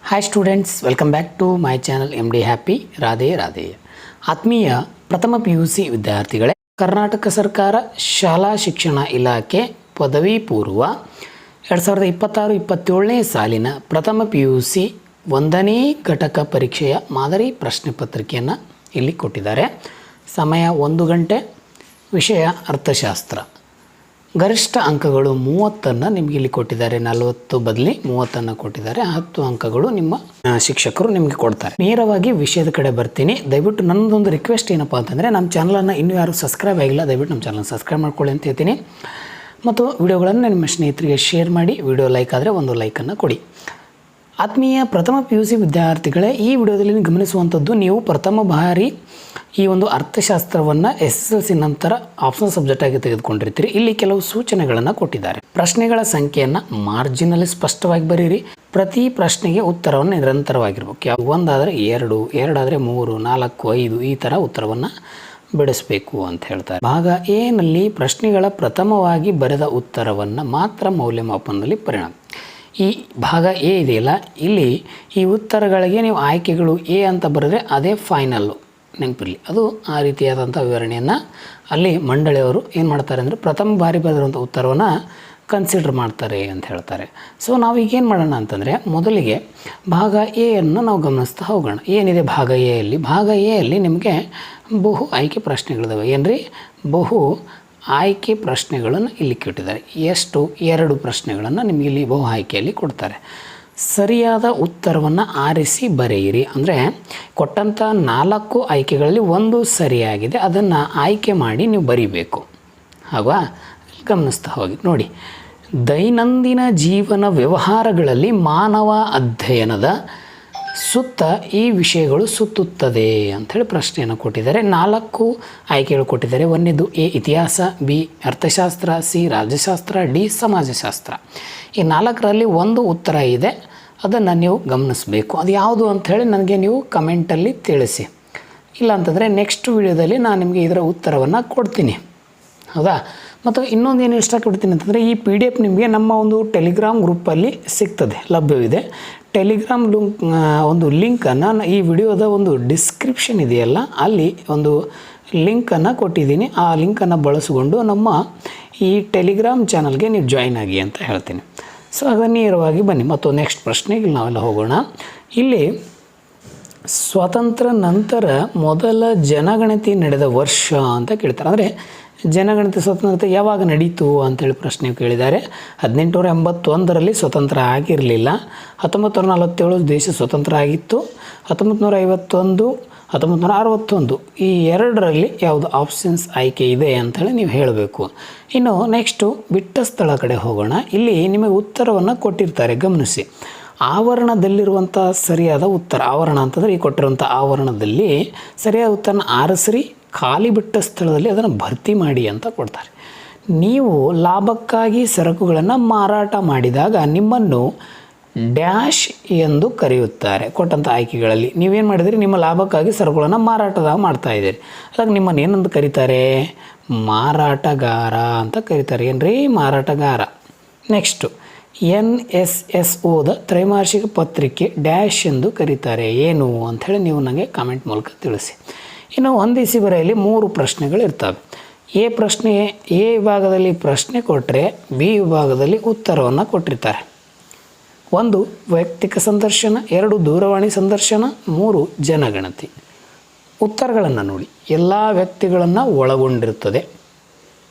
Hi students, welcome back to my channel MD ಹ್ಯಾಪಿ. ರಾಧೆ ರಾಧೆ. ಆತ್ಮೀಯ ಪ್ರಥಮ PUC ವಿದ್ಯಾರ್ಥಿಗಳೇ, ಕರ್ನಾಟಕ ಸರ್ಕಾರ ಶಾಲಾ ಶಿಕ್ಷಣ ಇಲಾಖೆ ಪದವಿ ಪೂರ್ವ 2026-27ನೇ ಸಾಲಿನ ಪ್ರಥಮ PUC 1ನೇ ಘಟಕ ಪರೀಕ್ಷೆಯ ಮಾದರಿ ಪ್ರಶ್ನೆ ಪತ್ರಿಕೆಯನ್ನು ಇಲ್ಲಿ ಕೊಟ್ಟಿದ್ದಾರೆ. ಸಮಯ 1 ಗಂಟೆ. ವಿಷಯ ಅರ್ಥಶಾಸ್ತ್ರ. ಗರಿಷ್ಠ ಅಂಕಗಳು 30 ನಿಮಗೆ ಇಲ್ಲಿ ಕೊಟ್ಟಿದ್ದಾರೆ. 40 ಬದಲಿ 30 ಕೊಟ್ಟಿದ್ದಾರೆ. 10 ಅಂಕಗಳು ನಿಮ್ಮ ಶಿಕ್ಷಕರು ನಿಮಗೆ ಕೊಡ್ತಾರೆ. ನೇರವಾಗಿ ವಿಷಯದ ಕಡೆ ಬರ್ತೀನಿ. ದಯವಿಟ್ಟು ನನ್ನದೊಂದು ರಿಕ್ವೆಸ್ಟ್ ಏನಪ್ಪ ಅಂತಂದರೆ, ನಮ್ಮ ಚಾನಲನ್ನು ಇನ್ನೂ ಯಾರು ಸಬ್ಸ್ಕ್ರೈಬ್ ಆಗಿಲ್ಲ, ದಯವಿಟ್ಟು ನಮ್ಮ ಚಾನಲ್ ಸಬ್ಸ್ಕ್ರೈಬ್ ಮಾಡ್ಕೊಳ್ಳಿ ಅಂತ ಹೇಳ್ತೀನಿ. ಮತ್ತು ವಿಡಿಯೋಗಳನ್ನು ನಿಮ್ಮ ಸ್ನೇಹಿತರಿಗೆ ಶೇರ್ ಮಾಡಿ. ವಿಡಿಯೋ ಲೈಕ್ ಆದರೆ ಒಂದು ಲೈಕನ್ನು ಕೊಡಿ. ಆತ್ಮೀಯ ಪ್ರಥಮ PUC ವಿದ್ಯಾರ್ಥಿಗಳೇ, ಈ ವಿಡಿಯೋದಲ್ಲಿ ಗಮನಿಸುವಂಥದ್ದು, ನೀವು ಪ್ರಥಮ ಬಾರಿ ಈ ಒಂದು ಅರ್ಥಶಾಸ್ತ್ರವನ್ನು SSLC ನಂತರ ಆಪ್ಷನಲ್ ಸಬ್ಜೆಕ್ಟ್ ಆಗಿ ತೆಗೆದುಕೊಂಡಿರ್ತೀರಿ. ಇಲ್ಲಿ ಕೆಲವು ಸೂಚನೆಗಳನ್ನು ಕೊಟ್ಟಿದ್ದಾರೆ. ಪ್ರಶ್ನೆಗಳ ಸಂಖ್ಯೆಯನ್ನು ಮಾರ್ಜಿನಲ್ಲಿ ಸ್ಪಷ್ಟವಾಗಿ ಬರೀರಿ. ಪ್ರತಿ ಪ್ರಶ್ನೆಗೆ ಉತ್ತರವನ್ನು ನಿರಂತರವಾಗಿರ್ಬೇಕು. 1 ಆದರೆ 2, 2 ಆದರೆ 3, 4, 5 ಈ ಥರ ಉತ್ತರವನ್ನು ಬಿಡಿಸಬೇಕು ಅಂತ ಹೇಳ್ತಾರೆ. ಭಾಗ ಎ ನಲ್ಲಿ ಪ್ರಶ್ನೆಗಳ ಪ್ರಥಮವಾಗಿ ಬರೆದ ಉತ್ತರವನ್ನು ಮಾತ್ರ ಮೌಲ್ಯಮಾಪನದಲ್ಲಿ ಪರಿಣಾಮ. ಈ ಭಾಗ ಎ ಇದೆಯಲ್ಲ, ಇಲ್ಲಿ ಈ ಉತ್ತರಗಳಿಗೆ ನೀವು ಆಯ್ಕೆಗಳು ಎ ಅಂತ ಬರೆದ್ರೆ ಅದೇ ಫೈನಲ್ಲು, ನೆನಪಿರಲಿ. ಅದು ಆ ರೀತಿಯಾದಂಥ ವಿವರಣೆಯನ್ನು ಅಲ್ಲಿ ಮಂಡಳಿಯವರು ಏನು ಮಾಡ್ತಾರೆ ಅಂದರೆ, ಪ್ರಥಮ ಬಾರಿ ಬರೆದಿರುವಂಥ ಉತ್ತರವನ್ನು ಕನ್ಸಿಡರ್ ಮಾಡ್ತಾರೆ ಅಂತ ಹೇಳ್ತಾರೆ. ಸೊ ನಾವೀಗೇನು ಮಾಡೋಣ ಅಂತಂದರೆ, ಮೊದಲಿಗೆ ಭಾಗ ಎ ಅನ್ನು ನಾವು ಗಮನಿಸ್ತಾ ಹೋಗೋಣ. ಏನಿದೆ ಭಾಗ ಎ ಅಲ್ಲಿ? ಭಾಗ ಎ ಅಲ್ಲಿ ನಿಮಗೆ ಬಹು ಆಯ್ಕೆ ಪ್ರಶ್ನೆಗಳಿದಾವೆ. ಏನ್ರಿ? ಬಹು ಆಯ್ಕೆ ಪ್ರಶ್ನೆಗಳನ್ನು ಇಲ್ಲಿ ಕೊಟ್ಟಿದ್ದಾರೆ. ಎಷ್ಟು? 2 ಪ್ರಶ್ನೆಗಳನ್ನು ನಿಮಗೆ ಇಲ್ಲಿ ಬಹು ಆಯ್ಕೆಯಲ್ಲಿ ಕೊಡ್ತಾರೆ. ಸರಿಯಾದ ಉತ್ತರವನ್ನು ಆರಿಸಿ ಬರೆಯಿರಿ. ಅಂದರೆ ಕೊಟ್ಟಂಥ 4 ಆಯ್ಕೆಗಳಲ್ಲಿ 1 ಸರಿಯಾಗಿದೆ, ಅದನ್ನು ಆಯ್ಕೆ ಮಾಡಿ ನೀವು ಬರಿಬೇಕು. ಹಾಗಾ? ಗಮನಿಸ್ತಾ ಹೋಗಿ ನೋಡಿ. ದೈನಂದಿನ ಜೀವನ ವ್ಯವಹಾರಗಳಲ್ಲಿ ಮಾನವ ಅಧ್ಯಯನದ ಸುತ್ತ ಈ ವಿಷಯಗಳು ಸುತ್ತುತ್ತದೆ ಅಂಥೇಳಿ ಪ್ರಶ್ನೆಯನ್ನು ಕೊಟ್ಟಿದ್ದಾರೆ. 4 ಆಯ್ಕೆಗಳು ಕೊಟ್ಟಿದ್ದಾರೆ. 1ನೇದು ಎ ಇತಿಹಾಸ, ಬಿ ಅರ್ಥಶಾಸ್ತ್ರ, ಸಿ ರಾಜ್ಯಶಾಸ್ತ್ರ, ಡಿ ಸಮಾಜಶಾಸ್ತ್ರ. ಈ 4ರಲ್ಲಿ 1 ಉತ್ತರ ಇದೆ, ಅದನ್ನು ನೀವು ಗಮನಿಸಬೇಕು. ಅದು ಯಾವುದು ಅಂಥೇಳಿ ನನಗೆ ನೀವು ಕಮೆಂಟಲ್ಲಿ ತಿಳಿಸಿ. ಇಲ್ಲ ಅಂತಂದರೆ ನೆಕ್ಸ್ಟ್ ವಿಡಿಯೋದಲ್ಲಿ ನಾನು ನಿಮಗೆ ಇದರ ಉತ್ತರವನ್ನು ಕೊಡ್ತೀನಿ. ಹೌದಾ? ಮತ್ತು ಇನ್ನೊಂದು ಏನು ಇಷ್ಟಪಡ್ತೀನಿ ಅಂತಂದರೆ, ಈ PDF ನಿಮಗೆ ನಮ್ಮ ಒಂದು ಟೆಲಿಗ್ರಾಮ್ ಗ್ರೂಪಲ್ಲಿ ಸಿಗ್ತದೆ, ಲಭ್ಯವಿದೆ. ಟೆಲಿಗ್ರಾಮ್ ಒಂದು ಲಿಂಕನ್ನು ಈ ವಿಡಿಯೋದ ಒಂದು ಡಿಸ್ಕ್ರಿಪ್ಷನ್ ಇದೆಯಲ್ಲ, ಅಲ್ಲಿ ಒಂದು ಲಿಂಕನ್ನು ಕೊಟ್ಟಿದ್ದೀನಿ. ಆ ಲಿಂಕನ್ನು ಬಳಸಿಕೊಂಡು ನಮ್ಮ ಈ ಟೆಲಿಗ್ರಾಮ್ ಚಾನಲ್ಗೆ ನೀವು ಜಾಯಿನ್ ಆಗಿ ಅಂತ ಹೇಳ್ತೀನಿ. ಸೊ ಅದನ್ನು ನೇರವಾಗಿ ಬನ್ನಿ. ಮತ್ತು ನೆಕ್ಸ್ಟ್ ಪ್ರಶ್ನೆಗೆ ನಾವೆಲ್ಲ ಹೋಗೋಣ. ಇಲ್ಲಿ ಸ್ವಾತಂತ್ರ್ಯ ನಂತರ ಮೊದಲ ಜನಗಣತಿ ನಡೆದ ವರ್ಷ ಅಂತ ಕೇಳ್ತಾರೆ. ಅಂದರೆ ಜನಗಣತಿ ಸ್ವಾತಂತ್ರ್ಯ ಯಾವಾಗ ನಡೀತು ಅಂತೇಳಿ ಪ್ರಶ್ನೆ ಕೇಳಿದ್ದಾರೆ. 1881ರಲ್ಲಿ ಸ್ವತಂತ್ರ ಆಗಿರಲಿಲ್ಲ. 1947 ದೇಶ ಸ್ವತಂತ್ರ ಆಗಿತ್ತು. 1951, 1961 ಈ 2ರಲ್ಲಿ ಯಾವುದು ಆಪ್ಷನ್ಸ್ ಆಯ್ಕೆ ಇದೆ ಅಂಥೇಳಿ ನೀವು ಹೇಳಬೇಕು. ಇನ್ನು ನೆಕ್ಸ್ಟು ಬಿಟ್ಟ ಸ್ಥಳ ಕಡೆ ಹೋಗೋಣ. ಇಲ್ಲಿ ನಿಮಗೆ ಉತ್ತರವನ್ನು ಕೊಟ್ಟಿರ್ತಾರೆ, ಗಮನಿಸಿ. ಆವರಣದಲ್ಲಿರುವಂಥ ಸರಿಯಾದ ಉತ್ತರ, ಆವರಣ ಅಂತಂದರೆ ಈ ಕೊಟ್ಟಿರುವಂಥ ಆವರಣದಲ್ಲಿ ಸರಿಯಾದ ಉತ್ತರನ ಆರಿಸ್ರಿ, ಖಾಲಿ ಬಿಟ್ಟ ಸ್ಥಳದಲ್ಲಿ ಅದನ್ನು ಭರ್ತಿ ಮಾಡಿ ಅಂತ ಕೊಡ್ತಾರೆ. ನೀವು ಲಾಭಕ್ಕಾಗಿ ಸರಕುಗಳನ್ನು ಮಾರಾಟ ಮಾಡಿದಾಗ ನಿಮ್ಮನ್ನು ಡ್ಯಾಶ್ ಎಂದು ಕರೆಯುತ್ತಾರೆ. ಕೊಟ್ಟಂಥ ಆಯ್ಕೆಗಳಲ್ಲಿ ನೀವೇನು ಮಾಡಿದಿರಿ? ನಿಮ್ಮ ಲಾಭಕ್ಕಾಗಿ ಸರಕುಗಳನ್ನು ಮಾರಾಟದಾಗ ಮಾಡ್ತಾಯಿದ್ದೀರಿ. ಅದಕ್ಕೆ ನಿಮ್ಮನ್ನು ಏನಂತ ಕರೀತಾರೆ? ಮಾರಾಟಗಾರ ಅಂತ ಕರೀತಾರೆ. ಏನ್ರಿ? ಮಾರಾಟಗಾರ. ನೆಕ್ಸ್ಟು NSSOದ ತ್ರೈಮಾಸಿಕ ಪತ್ರಿಕೆ ಡ್ಯಾಶ್ ಎಂದು ಕರೀತಾರೆ. ಏನು ಅಂಥೇಳಿ ನೀವು ನನಗೆ ಕಾಮೆಂಟ್ ಮೂಲಕ ತಿಳಿಸಿ. ಇನ್ನು ಹೊಂದಿಸಿ ಬರೆಯಲ್ಲಿ 3 ಪ್ರಶ್ನೆಗಳು ಇರ್ತವೆ. ಎ ವಿಭಾಗದಲ್ಲಿ ಪ್ರಶ್ನೆ ಕೊಟ್ಟರೆ, ಬಿ ವಿಭಾಗದಲ್ಲಿ ಉತ್ತರವನ್ನು ಕೊಟ್ಟಿರ್ತಾರೆ. 1 ವೈಯಕ್ತಿಕ ಸಂದರ್ಶನ, 2 ದೂರವಾಣಿ ಸಂದರ್ಶನ, 3 ಜನಗಣತಿ. ಉತ್ತರಗಳನ್ನು ನೋಡಿ. ಎಲ್ಲ ವ್ಯಕ್ತಿಗಳನ್ನು ಒಳಗೊಂಡಿರುತ್ತದೆ.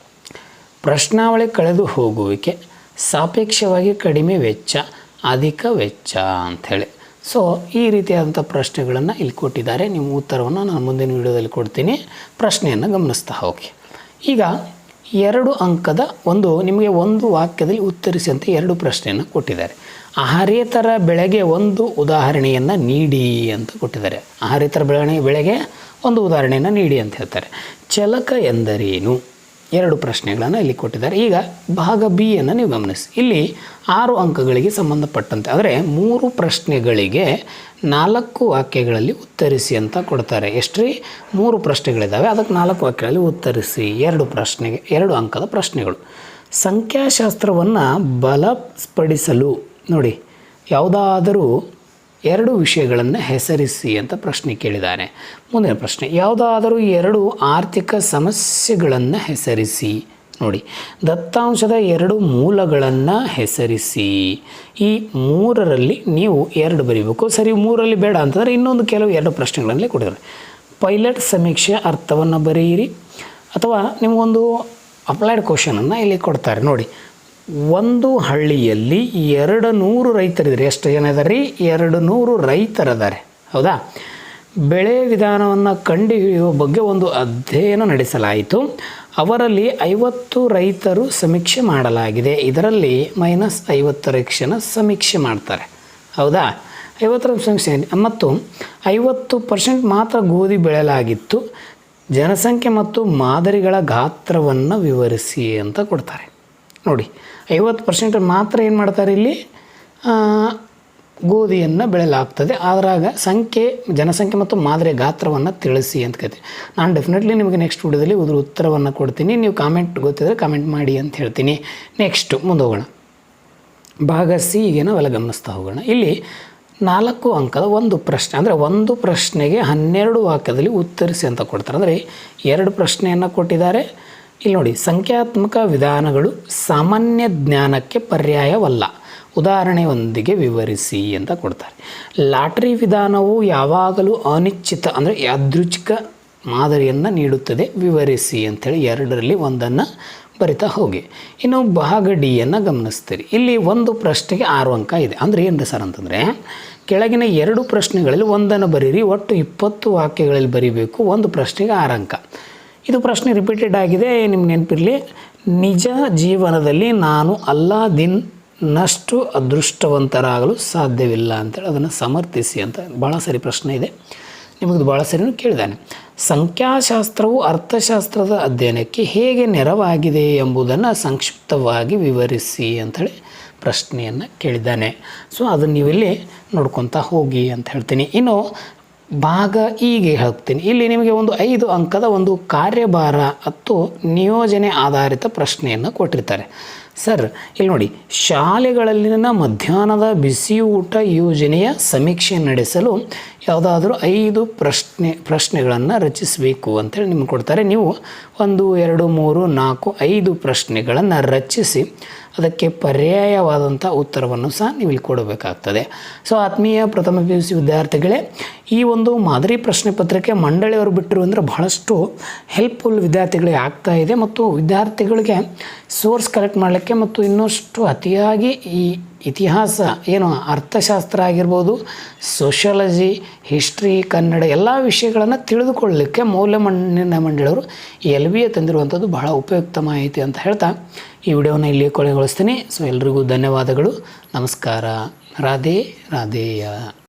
ಪ್ರಶ್ನಾವಳಿ ಕಳೆದು ಹೋಗುವಿಕೆ, ಸಾಪೇಕ್ಷವಾಗಿ ಕಡಿಮೆ ವೆಚ್ಚ, ಅಧಿಕ ವೆಚ್ಚ ಅಂಥೇಳಿ. ಸೊ ಈ ರೀತಿಯಾದಂಥ ಪ್ರಶ್ನೆಗಳನ್ನು ಇಲ್ಲಿ ಕೊಟ್ಟಿದ್ದಾರೆ. ನಿಮ್ಮ ಉತ್ತರವನ್ನು ನಾನು ಮುಂದಿನ ವಿಡಿಯೋದಲ್ಲಿ ಕೊಡ್ತೀನಿ. ಪ್ರಶ್ನೆಯನ್ನು ಗಮನಿಸ್ತಾ ಹೋಗಿ. ಈಗ 2 ಅಂಕದ ನಿಮಗೆ ಒಂದು ವಾಕ್ಯದಲ್ಲಿ ಉತ್ತರಿಸಿ ಅಂತ 2 ಪ್ರಶ್ನೆಯನ್ನು ಕೊಟ್ಟಿದ್ದಾರೆ. ಆಹಾರೇತರ ಬೆಳೆಗೆ ಒಂದು ಉದಾಹರಣೆಯನ್ನು ನೀಡಿ ಅಂತ ಕೊಟ್ಟಿದ್ದಾರೆ. ಆಹಾರೇತರ ಬೆಳೆಗೆ ಒಂದು ಉದಾಹರಣೆಯನ್ನು ನೀಡಿ ಅಂತ ಹೇಳ್ತಾರೆ. ಚಲಕ ಎಂದರೇನು? 2 ಪ್ರಶ್ನೆಗಳನ್ನು ಇಲ್ಲಿ ಕೊಟ್ಟಿದ್ದಾರೆ. ಈಗ ಭಾಗ ಬಿ ಅನ್ನು ನೀವು ಗಮನಿಸಿ. ಇಲ್ಲಿ 6 ಅಂಕಗಳಿಗೆ ಸಂಬಂಧಪಟ್ಟಂತೆ, ಅಂದರೆ 3 ಪ್ರಶ್ನೆಗಳಿಗೆ 4 ವಾಕ್ಯಗಳಲ್ಲಿ ಉತ್ತರಿಸಿ ಅಂತ ಕೊಡ್ತಾರೆ. ಎಷ್ಟ್ರಿ? 3 ಪ್ರಶ್ನೆಗಳಿದ್ದಾವೆ, ಅದಕ್ಕೆ 4 ವಾಕ್ಯಗಳಲ್ಲಿ ಉತ್ತರಿಸಿ. 2 ಪ್ರಶ್ನೆಗೆ 2 ಅಂಕದ ಪ್ರಶ್ನೆಗಳು. ಸಂಖ್ಯಾಶಾಸ್ತ್ರವನ್ನು ಬಲಪಡಿಸಲು ನೋಡಿ, ಯಾವುದಾದರೂ ಎರಡು ವಿಷಯಗಳನ್ನು ಹೆಸರಿಸಿ ಅಂತ ಪ್ರಶ್ನೆ ಕೇಳಿದ್ದಾನೆ. ಮುಂದಿನ ಪ್ರಶ್ನೆ, ಯಾವುದಾದರೂ ಎರಡು ಆರ್ಥಿಕ ಸಮಸ್ಯೆಗಳನ್ನು ಹೆಸರಿಸಿ. ನೋಡಿ, ದತ್ತಾಂಶದ ಎರಡು ಮೂಲಗಳನ್ನು ಹೆಸರಿಸಿ. ಈ ಮೂರರಲ್ಲಿ ನೀವು ಎರಡು ಬರೀಬೇಕು. ಸರಿ, ಮೂರಲ್ಲಿ ಬೇಡ ಅಂತಂದರೆ ಇನ್ನೊಂದು ಕೆಲವು ಎರಡು ಪ್ರಶ್ನೆಗಳಲ್ಲೇ ಕೊಟ್ಟಿದ್ದಾರೆ. ಪೈಲಟ್ ಸಮೀಕ್ಷೆ ಅರ್ಥವನ್ನು ಬರೆಯಿರಿ, ಅಥವಾ ನಿಮಗೊಂದು ಅಪ್ಲೈಡ್ ಕ್ವಶನನ್ನು ಇಲ್ಲಿ ಕೊಡ್ತಾರೆ. ನೋಡಿ, ಒಂದು ಹಳ್ಳಿಯಲ್ಲಿ 200 ರೈತರಿದ್ದಾರೆ. ಎಷ್ಟು ಜನ ಇದ್ದಾರೆ ರೀ? 200 ರೈತರಿದ್ದಾರೆ. ಹೌದಾ? ಬೆಳೆ ವಿಧಾನವನ್ನು ಕಂಡುಹಿಡಿಯುವ ಬಗ್ಗೆ ಒಂದು ಅಧ್ಯಯನ ನಡೆಸಲಾಯಿತು. ಅವರಲ್ಲಿ 50 ರೈತರು ಸಮೀಕ್ಷೆ ಮಾಡಲಾಗಿದೆ. ಇದರಲ್ಲಿ -50 ರೈತರನ್ನು ಸಮೀಕ್ಷೆ ಮಾಡ್ತಾರೆ. ಹೌದಾ? 50 ಸಮೀಕ್ಷೆ ಮತ್ತು 50% ಮಾತ್ರ ಗೋಧಿ ಬೆಳೆಯಲಾಗಿತ್ತು. ಜನಸಂಖ್ಯೆ ಮತ್ತು ಮಾದರಿಗಳ ಗಾತ್ರವನ್ನು ವಿವರಿಸಿ ಅಂತ ಕೊಡ್ತಾರೆ. ನೋಡಿ, 50% ಮಾತ್ರ ಏನು ಮಾಡ್ತಾರೆ ಇಲ್ಲಿ? ಗೋಧಿಯನ್ನು ಬೆಳೆಯಲಾಗ್ತದೆ. ಅದರಾಗ ಜನಸಂಖ್ಯೆ ಮತ್ತು ಮಾದರಿಯ ಗಾತ್ರವನ್ನು ತಿಳಿಸಿ ಅಂತ ಕರಿತೀವಿ. ನಾನು ಡೆಫಿನೆಟ್ಲಿ ನಿಮಗೆ ನೆಕ್ಸ್ಟ್ ವಿಡಿಯೋದಲ್ಲಿ ಅದ್ರ ಉತ್ತರವನ್ನು ಕೊಡ್ತೀನಿ. ನೀವು ಕಾಮೆಂಟ್ ಗೊತ್ತಿದ್ದರೆ ಕಾಮೆಂಟ್ ಮಾಡಿ ಅಂತ ಹೇಳ್ತೀನಿ. ನೆಕ್ಸ್ಟು ಮುಂದೆ ಹೋಗೋಣ. ಭಾಗ ಸಿ ಗೆ ನಾವೆಲ್ಲ ಗಮನಿಸ್ತಾ ಹೋಗೋಣ. ಇಲ್ಲಿ 4 ಅಂಕದ ಒಂದು ಪ್ರಶ್ನೆ, ಅಂದರೆ ಒಂದು ಪ್ರಶ್ನೆಗೆ 12 ವಾಕ್ಯದಲ್ಲಿ ಉತ್ತರಿಸಿ ಅಂತ ಕೊಡ್ತಾರೆ. ಅಂದರೆ 2 ಪ್ರಶ್ನೆಯನ್ನು ಕೊಟ್ಟಿದ್ದಾರೆ. ಇಲ್ಲಿ ನೋಡಿ, ಸಂಖ್ಯಾತ್ಮಕ ವಿಧಾನಗಳು ಸಾಮಾನ್ಯ ಜ್ಞಾನಕ್ಕೆ ಪರ್ಯಾಯವಲ್ಲ, ಉದಾಹರಣೆಯೊಂದಿಗೆ ವಿವರಿಸಿ ಅಂತ ಕೊಡ್ತಾರೆ. ಲಾಟ್ರಿ ವಿಧಾನವು ಯಾವಾಗಲೂ ಅನಿಶ್ಚಿತ ಅಂದರೆ ಯಾದೃಚ್ಛಿಕ ಮಾದರಿಯನ್ನು ನೀಡುತ್ತದೆ, ವಿವರಿಸಿ ಅಂಥೇಳಿ 2ರಲ್ಲಿ ಒಂದನ್ನು ಬರಿತಾ ಹೋಗಿ. ಇನ್ನು ಭಾಗ ಡಿಯನ್ನು ಗಮನಿಸ್ತೀರಿ. ಇಲ್ಲಿ ಒಂದು ಪ್ರಶ್ನೆಗೆ 6 ಅಂಕ ಇದೆ. ಅಂದರೆ ಏನು ಸರ್ ಅಂತಂದರೆ, ಕೆಳಗಿನ 2 ಪ್ರಶ್ನೆಗಳಲ್ಲಿ ಒಂದನ್ನು ಬರೀರಿ, ಒಟ್ಟು 20 ವಾಕ್ಯಗಳಲ್ಲಿ ಬರೀಬೇಕು. ಒಂದು ಪ್ರಶ್ನೆಗೆ 6 ಅಂಕ. ಇದು ಪ್ರಶ್ನೆ ರಿಪೀಟೆಡ್ ಆಗಿದೆ, ನಿಮ್ಗೆ ನೆನಪಿರಲಿ. ನಿಜ ಜೀವನದಲ್ಲಿ ನಾನು ಅಲ್ಲಾದಿನ್ನಷ್ಟು ಅದೃಷ್ಟವಂತರಾಗಲು ಸಾಧ್ಯವಿಲ್ಲ ಅಂತೇಳಿ ಅದನ್ನು ಸಮರ್ಥಿಸಿ ಅಂತ ಭಾಳ ಸರಿ ಪ್ರಶ್ನೆ ಇದೆ. ನಿಮಗದು ಭಾಳ ಸರಿನೂ ಕೇಳಿದ್ದಾನೆ. ಸಂಖ್ಯಾಶಾಸ್ತ್ರವು ಅರ್ಥಶಾಸ್ತ್ರದ ಅಧ್ಯಯನಕ್ಕೆ ಹೇಗೆ ನೆರವಾಗಿದೆ ಎಂಬುದನ್ನು ಸಂಕ್ಷಿಪ್ತವಾಗಿ ವಿವರಿಸಿ ಅಂಥೇಳಿ ಪ್ರಶ್ನೆಯನ್ನು ಕೇಳಿದ್ದಾನೆ. ಸೊ ಅದನ್ನು ನೀವಿಲ್ಲಿ ನೋಡ್ಕೊತಾ ಹೋಗಿ ಅಂತ ಹೇಳ್ತೀನಿ. ಇನ್ನು ಭಾಗ ಹೀಗೆ ಹೇಳ್ತೀನಿ. ಇಲ್ಲಿ ನಿಮಗೆ ಒಂದು 5 ಅಂಕದ ಒಂದು ಕಾರ್ಯಭಾರ ಅಥವಾ ನಿಯೋಜನೆ ಆಧಾರಿತ ಪ್ರಶ್ನೆಯನ್ನು ಕೊಟ್ಟಿರ್ತಾರೆ. ಸರ್ ಇಲ್ಲಿ ನೋಡಿ, ಶಾಲೆಗಳಲ್ಲಿನ ಮಧ್ಯಾಹ್ನದ ಬಿಸಿ ಊಟ ಯೋಜನೆಯ ಸಮೀಕ್ಷೆ ನಡೆಸಲು ಯಾವುದಾದ್ರೂ 5 ಪ್ರಶ್ನೆಗಳನ್ನು ರಚಿಸಬೇಕು ಅಂತೇಳಿ ನಿಮ್ಗೆ ಕೊಡ್ತಾರೆ. ನೀವು 1, 2, 3, 4, 5 ಪ್ರಶ್ನೆಗಳನ್ನು ರಚಿಸಿ ಅದಕ್ಕೆ ಪರ್ಯಾಯವಾದಂಥ ಉತ್ತರವನ್ನು ಸಹ ನೀವು ಇಲ್ಲಿ ಕೊಡಬೇಕಾಗ್ತದೆ. ಸೊ ಆತ್ಮೀಯ ಪ್ರಥಮ PUC ವಿದ್ಯಾರ್ಥಿಗಳೇ, ಈ ಒಂದು ಮಾದರಿ ಪ್ರಶ್ನೆ ಪತ್ರಿಕೆ ಮಂಡಳಿಯವರು ಬಿಟ್ಟರು ಅಂದರೆ ಬಹಳಷ್ಟು ಹೆಲ್ಪ್ಫುಲ್ ವಿದ್ಯಾರ್ಥಿಗಳಿಗೆ ಆಗ್ತಾ ಇದೆ. ಮತ್ತು ವಿದ್ಯಾರ್ಥಿಗಳಿಗೆ ಸೋರ್ಸ್ ಕಲೆಕ್ಟ್ ಮಾಡಲಿಕ್ಕೆ ಮತ್ತು ಇನ್ನಷ್ಟು ಅತಿಯಾಗಿ ಈ ಇತಿಹಾಸ ಏನು ಅರ್ಥಶಾಸ್ತ್ರ ಆಗಿರ್ಬೋದು, ಸೋಷಿಯಾಲಜಿ, ಹಿಸ್ಟ್ರಿ, ಕನ್ನಡ ಎಲ್ಲ ವಿಷಯಗಳನ್ನು ತಿಳಿದುಕೊಳ್ಳಲಿಕ್ಕೆ ಮೌಲ್ಯಮಾಪನ ಮಂಡಳಿಯವರು LBA ತಂದಿರುವಂಥದ್ದು ಬಹಳ ಉಪಯುಕ್ತ ಮಾಹಿತಿ ಅಂತ ಹೇಳ್ತಾ ಈ ವಿಡಿಯೋನ ಇಲ್ಲಿ ಕೊನೆಗೊಳಿಸ್ತೀನಿ. ಸೊ ಎಲ್ರಿಗೂ ಧನ್ಯವಾದಗಳು. ನಮಸ್ಕಾರ. ರಾಧೆ ರಾಧೇಯ.